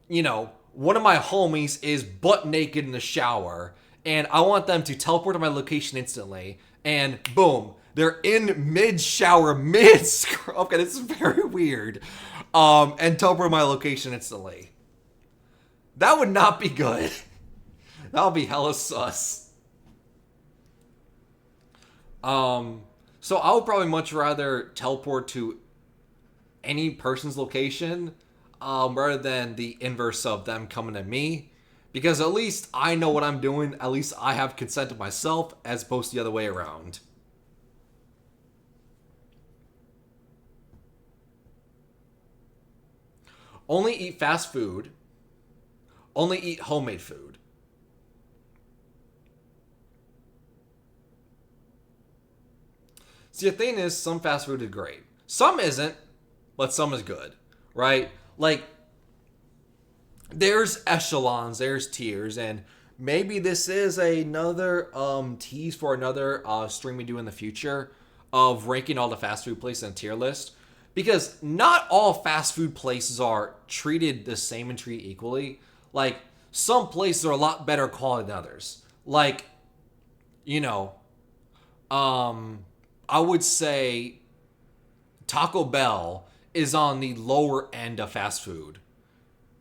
one of my homies is butt naked in the shower and I want them to teleport to my location instantly, and boom, they're in mid shower, mid scrub. Okay, this is very weird. And teleport my location instantly. That would not be good. That would be hella sus. So I would probably much rather teleport to any person's location, rather than the inverse of them coming to me. Because at least I know what I'm doing. At least I have consent of myself, as opposed to the other way around. Only eat fast food. Only eat homemade food. See, the thing is, some fast food is great. Some isn't, but some is good, right? Like, there's echelons, there's tiers, and maybe this is another tease for another stream we do in the future of ranking all the fast food places in a tier list. Because not all fast food places are treated the same and treated equally. Like, some places are a lot better quality than others. Like, you know, I would say Taco Bell is on the lower end of fast food.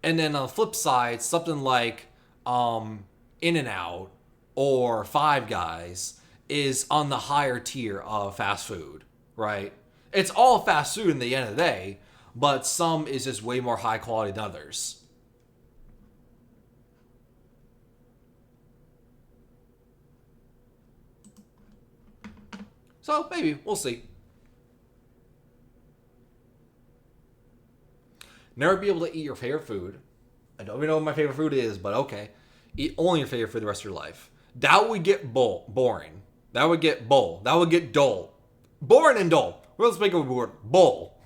And then on the flip side, something like In-N-Out or Five Guys is on the higher tier of fast food, right? It's all fast food in the end of the day, but some is just way more high quality than others. So maybe, we'll see. Never be able to eat your favorite food. I don't even know what my favorite food is, but okay. Eat only your favorite food the rest of your life. That would get boring. That would get bull. That would get dull. Boring and dull. Well, let's make a word. Bull.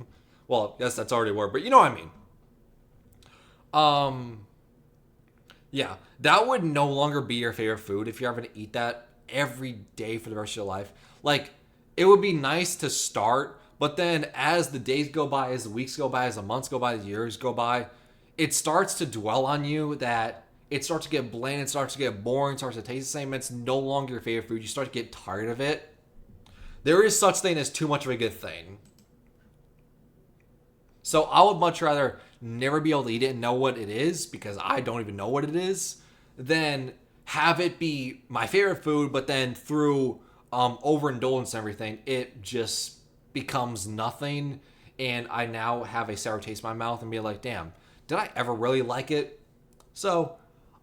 Well, yes, that's already a word, but you know what I mean. Yeah, that would no longer be your favorite food if you're having to eat that every day for the rest of your life. Like, it would be nice to start, but then as the days go by, as the weeks go by, as the months go by, as the years go by, it starts to dwell on you that it starts to get bland, it starts to get boring, it starts to taste the same, it's no longer your favorite food. You start to get tired of it. There is such thing as too much of a good thing. So I would much rather never be able to eat it and know what it is, because I don't even know what it is, than have it be my favorite food, but then through overindulgence and everything, it just becomes nothing, and I now have a sour taste in my mouth and be like, damn, did I ever really like it? So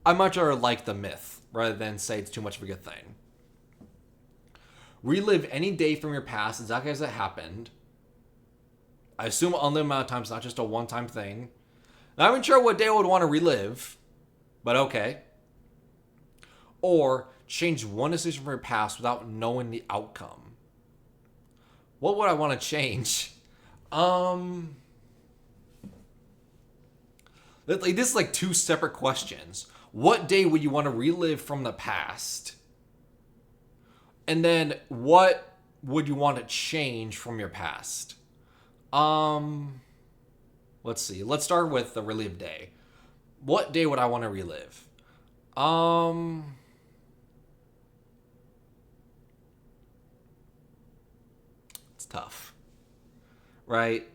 I much rather like the myth rather than say it's too much of a good thing. Relive any day from your past exactly as it happened. I assume unlimited amount of times, not just a one-time thing. Not even sure what day I would want to relive, but okay. Or change one decision from your past without knowing the outcome. What would I want to change? This is like two separate questions. What day would you want to relive from the past? And then what would you want to change from your past? Let's see. Let's start with the relive day. What day would I want to relive? It's tough. Right?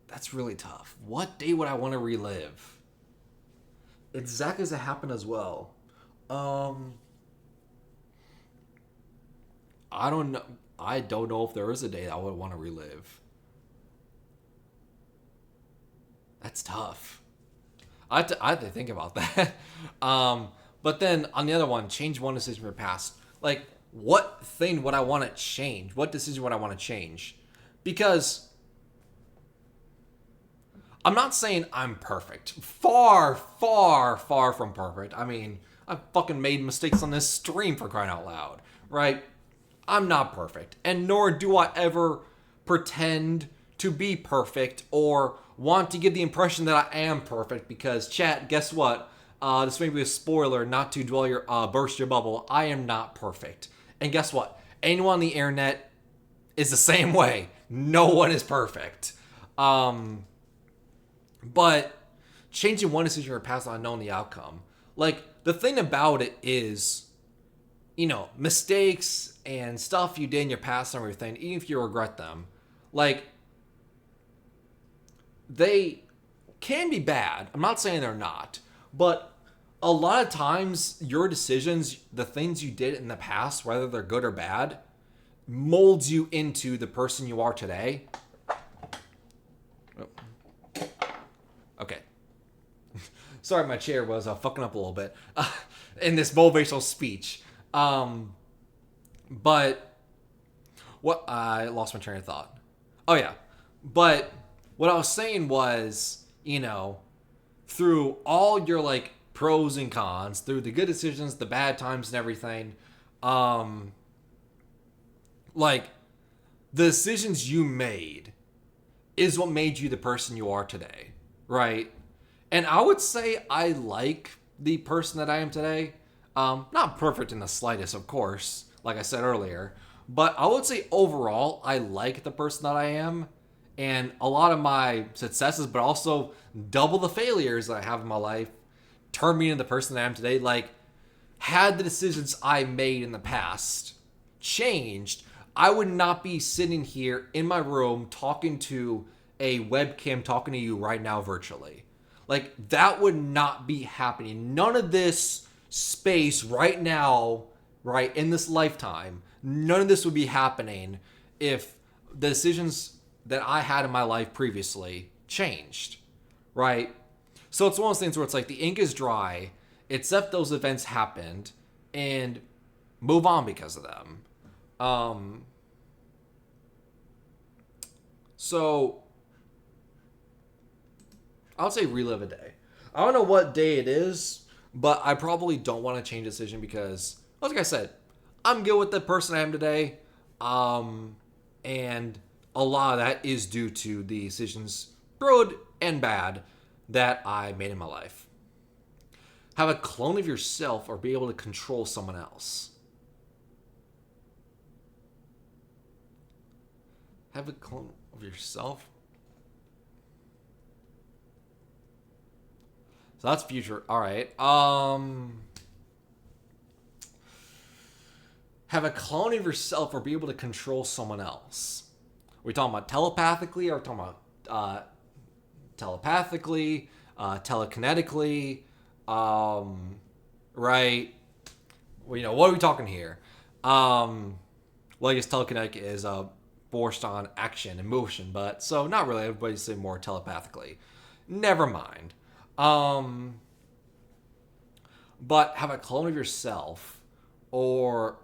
That's really tough. What day would I want to relive? Exactly as it happened as well. I don't know. I don't know if there is a day that I would want to relive. That's tough. I have to think about that. But then on the other one, change one decision from your past. Like, what thing would I want to change? What decision would I want to change? Because I'm not saying I'm perfect. Far, far, far from perfect. I mean, I've fucking made mistakes on this stream, for crying out loud, right? I'm not perfect. And nor do I ever pretend to be perfect or want to give the impression that I am perfect, because chat, guess what? This may be a spoiler, not to dwell your burst your bubble. I am not perfect. And guess what? Anyone on the internet is the same way. No one is perfect. But changing one decision or past on knowing the outcome. Like, the thing about it is, you know, mistakes and stuff you did in your past and everything, even if you regret them, like, they can be bad. I'm not saying they're not, but a lot of times your decisions, the things you did in the past, whether they're good or bad, molds you into the person you are today. Okay. Sorry, my chair was fucking up a little bit in this motivational speech. But what I lost my train of thought. Oh yeah, but what I was saying was, through all your like pros and cons, through the good decisions, the bad times, and everything, like the decisions you made is what made you the person you are today, right? And I would say I like the person that I am today. Not perfect in the slightest, of course, like I said earlier, but I would say overall I like the person that I am, and a lot of my successes, but also double the failures that I have in my life, turned me into the person that I am today. Like, had the decisions I made in the past changed, I would not be sitting here in my room talking to a webcam, talking to you right now virtually. Like, that would not be happening. None of this space right now, right, in this lifetime, none of this would be happening if the decisions that I had in my life previously changed, right? So it's one of those things where it's like the ink is dry, accept those events happened, and move on because of them. So I would say relive a day. I don't know what day it is, but I probably don't want to change a decision because, like I said, I'm good with the person I am today. And a lot of that is due to the decisions, good and bad, that I made in my life. Have a clone of yourself or be able to control someone else. Have a clone of yourself. So that's future. All right. Have a clone of yourself or be able to control someone else. Are we talking about telepathically, or are we talking about telekinetically, right? Well, what are we talking here? Well, I guess telekinetic is forced on action and motion, but so not really. Everybody say more telepathically. Never mind. But have a clone of yourself or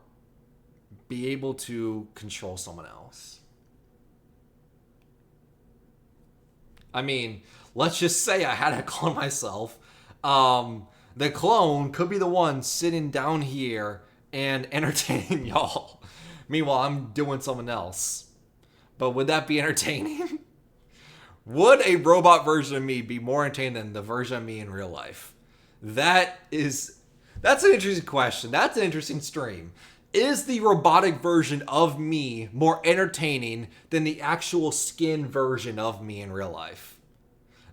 be able to control someone else. I mean, let's just say I had a clone myself. The clone could be the one sitting down here and entertaining y'all. Meanwhile, I'm doing someone else. But would that be entertaining? Would a robot version of me be more entertaining than the version of me in real life? That's an interesting question. That's an interesting stream. Is the robotic version of me more entertaining than the actual skin version of me in real life?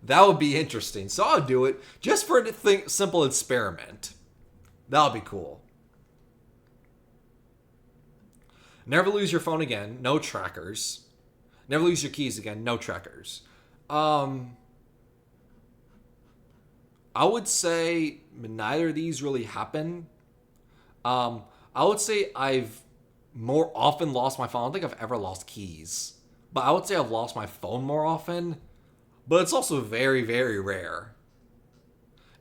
That would be interesting. So I'll do it just for a simple experiment. That would be cool. Never lose your phone again. No trackers. Never lose your keys again. No trackers. I would say neither of these really happen. I would say I've more often lost my phone. I don't think I've ever lost keys. But I would say I've lost my phone more often. But it's also very, very rare.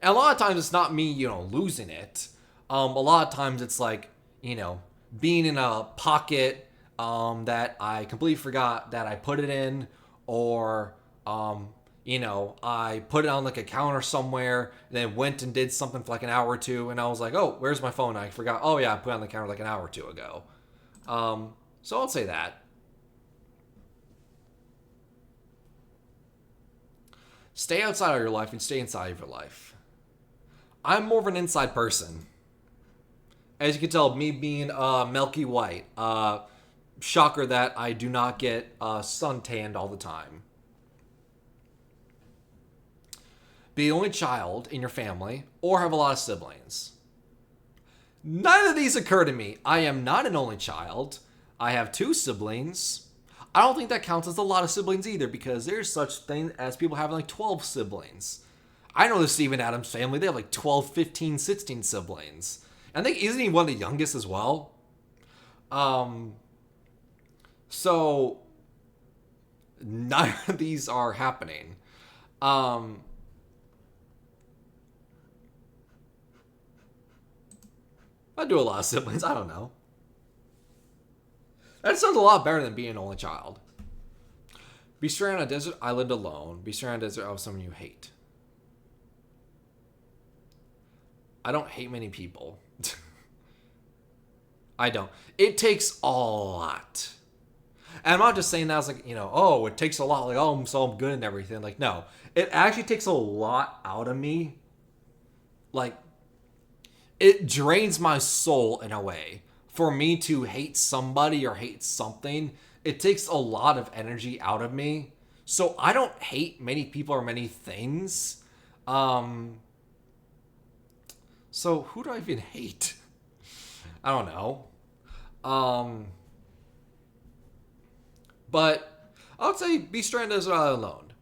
And a lot of times it's not me, losing it. A lot of times it's like, being in a pocket that I completely forgot that I put it in, or I put it on like a counter somewhere and then went and did something for like an hour or two, and I was like, oh, where's my phone? I forgot. Oh yeah, I put it on the counter like an hour or two ago. So I'll say that. Stay outside of your life and stay inside of your life. I'm more of an inside person. As you can tell, me being milky white. Shocker that I do not get suntanned all the time. Be the only child in your family or have a lot of siblings. None of these occur to me. I am not an only child. I have 2 siblings. I don't think that counts as a lot of siblings either, because there's such thing as people having like 12 siblings. I know the Steven Adams family. They have like 12, 15, 16 siblings. I think, isn't he one of the youngest as well? So none of these are happening. I do a lot of siblings. I don't know. That sounds a lot better than being an only child. Be stranded on a desert island alone. Be stranded on a desert island with someone you hate. I don't hate many people. I don't. It takes a lot. And I'm not just saying that as like, oh, it takes a lot. Like, oh, I'm good and everything. Like, no. It actually takes a lot out of me. Like, it drains my soul in a way. For me to hate somebody or hate something, it takes a lot of energy out of me. So I don't hate many people or many things. So who do I even hate? I don't know. But I would say be stranded as alone.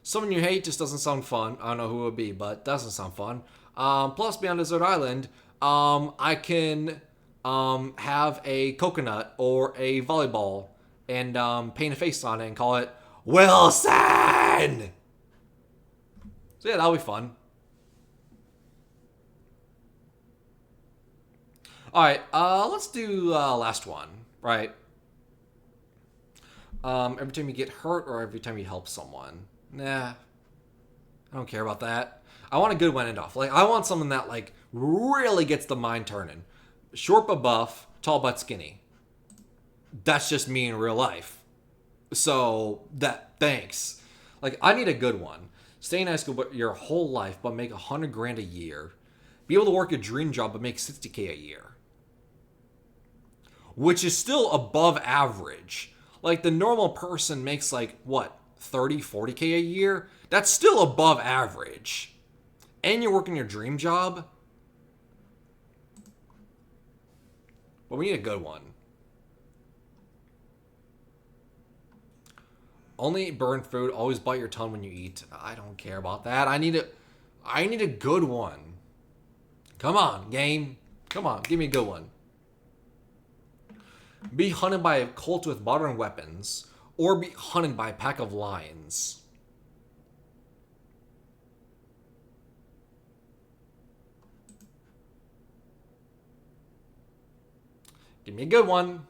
Someone you hate just doesn't sound fun. I don't know who it would be, but doesn't sound fun. Plus, be on a desert island. I can have a coconut or a volleyball and paint a face on it and call it Wilson. So yeah, that'll be fun. All right, let's do last one. Right. Every time you get hurt or every time you help someone. Nah, I don't care about that. I want a good one end off. Like, I want something that like really gets the mind turning. Short but buff, tall but skinny. That's just me in real life. So thanks. Like, I need a good one. Stay in high school but your whole life, but make $100,000 a year. Be able to work a dream job, but make $60,000 a year, which is still above average. Like, the normal person makes like what, 30, 40K a year? That's still above average. And you're working your dream job. But we need a good one. Only eat burnt food. Always bite your tongue when you eat. I don't care about that. I need a good one. Come on, game. Come on, give me a good one. Be hunted by a cult with modern weapons, or be hunted by a pack of lions. Give me a good one.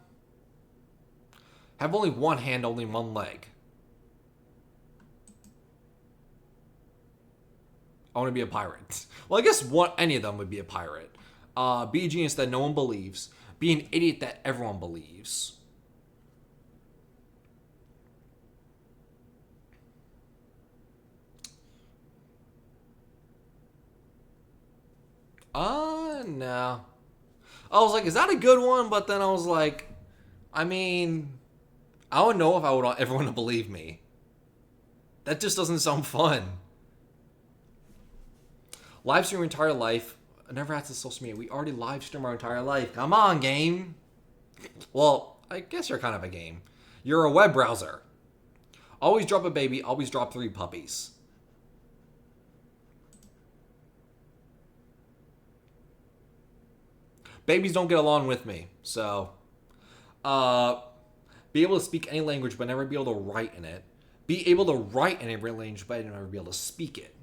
Have only one hand, only one leg. I want to be a pirate. Well, I guess any of them would be a pirate. Be a genius that no one believes. Be an idiot that everyone believes. No. I was like, is that a good one? But then I was like, I mean, I don't know if I would want everyone to believe me. That just doesn't sound fun. Live stream your entire life. I never had to social media. We already live stream our entire life. Come on, game. Well, I guess you're kind of a game. You're a web browser. Always drop a baby. Always drop 3 puppies. Babies don't get along with me. So, be able to speak any language but never be able to write in it. Be able to write in every language but never be able to speak it.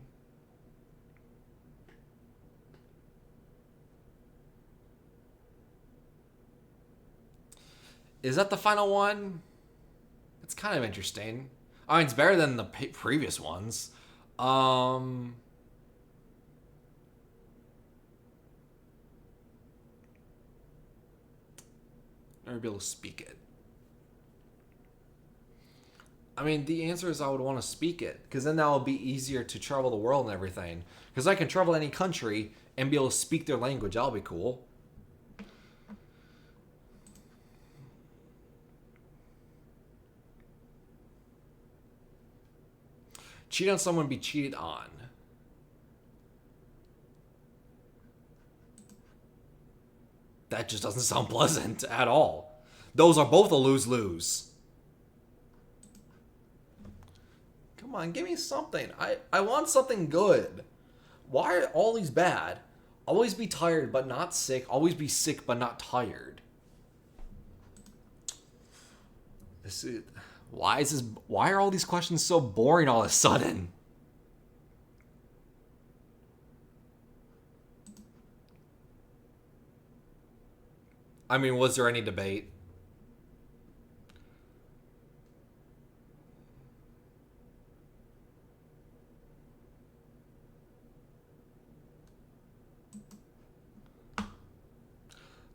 Is that the final one? It's kind of interesting. I mean, it's better than the previous ones. Never be able to speak it. I mean, the answer is I would want to speak it, because then that will be easier to travel the world and everything. Because I can travel any country and be able to speak their language. That'll be cool. Cheat on someone, be cheated on. that just doesn't sound pleasant at all. Those are both a lose-lose. Come on, give me something. I want something good. Why are all these bad? Always be tired but not sick. Always be sick but not tired. Why are all these questions so boring all of a sudden? I mean, was there any debate?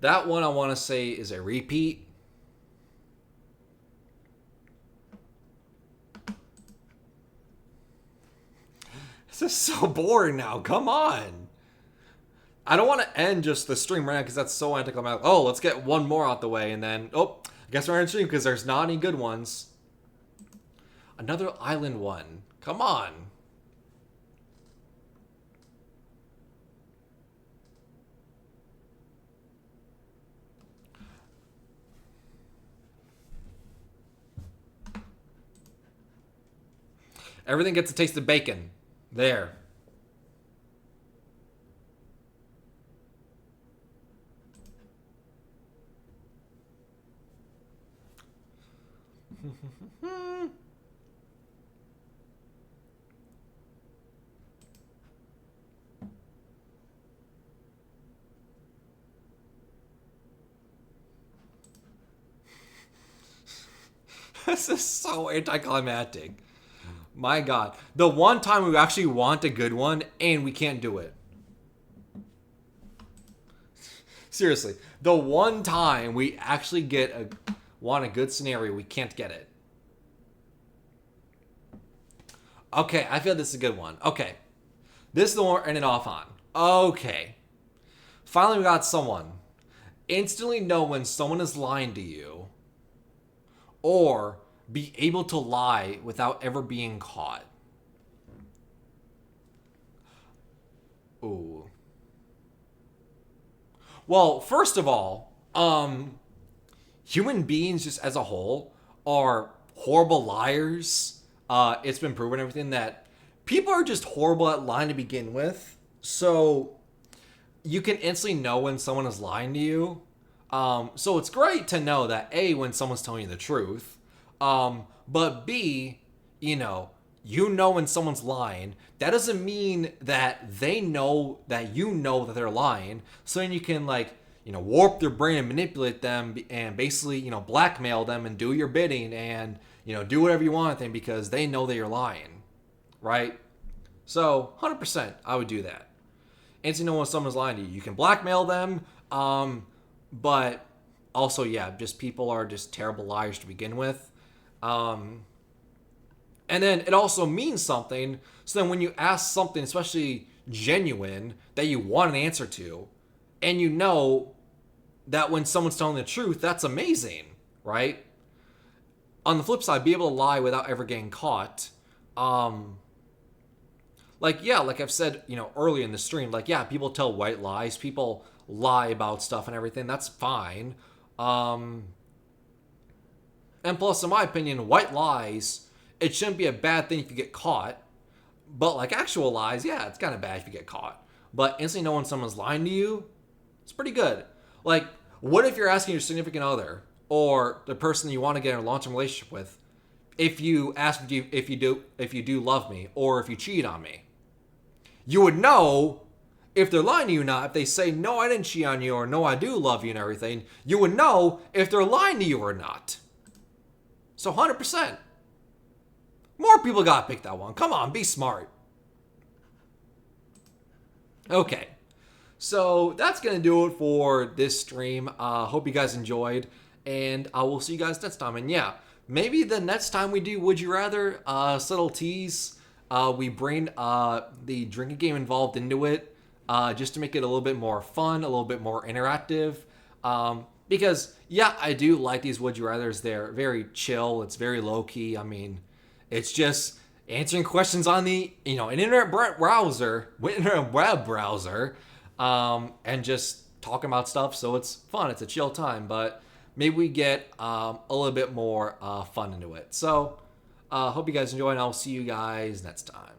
That one I want to say is a repeat. This is so boring now. Come on. I don't want to end just the stream right now because that's so anticlimactic. Oh, let's get one more out the way and then, I guess we're in stream because there's not any good ones. Another island one. Come on. Everything gets a taste of bacon. There. This is so anticlimactic. My God. The one time we actually want a good one and we can't do it. Seriously. The one time we actually want a good scenario, we can't get it. Okay, I feel this is a good one. Okay. This is the one we're ending off on. Okay. Finally we got someone. Instantly know when someone is lying to you. Or be able to lie without ever being caught. Ooh. Well, first of all, human beings just as a whole are horrible liars. It's been proven everything that people are just horrible at lying to begin with. So you can instantly know when someone is lying to you. So it's great to know that A, when someone's telling you the truth, but B, you know when someone's lying. That doesn't mean that they know that you know that they're lying. So then you can warp their brain and manipulate them and basically, blackmail them and do your bidding and, do whatever you want with them because they know that you're lying, right? So 100% I would do that. And so you know when someone's lying to you, you can blackmail them, but also, yeah, just people are just terrible liars to begin with. And then it also means something. So then when you ask something, especially genuine, that you want an answer to, and you know that when someone's telling the truth, that's amazing, right? On the flip side, be able to lie without ever getting caught. Like I've said, earlier in the stream, people tell white lies. People lie about stuff and everything. That's fine. And plus, in my opinion, white lies, it shouldn't be a bad thing if you get caught. But like actual lies, yeah, it's kind of bad if you get caught. But instantly knowing someone's lying to you, it's pretty good. Like, what if you're asking your significant other or the person you want to get in a long-term relationship with, if you ask if you do love me or if you cheat on me? You would know if they're lying to you or not. If they say, no, I didn't cheat on you, or no, I do love you and everything, you would know if they're lying to you or not. So 100%. More people gotta pick that one. Come on, be smart. Okay. So that's going to do it for this stream. Hope you guys enjoyed. And I will see you guys next time. And yeah, maybe the next time we do Would You Rather, subtle tease, we bring the drinking game involved into it, just to make it a little bit more fun, a little bit more interactive. Because, yeah, I do like these Would You Rathers. They're very chill. It's very low-key. I mean, it's just answering questions on the, an internet web browser, and just talking about stuff, so it's fun. It's a chill time, but maybe we get a little bit more fun into it. So, hope you guys enjoy, and I'll see you guys next time.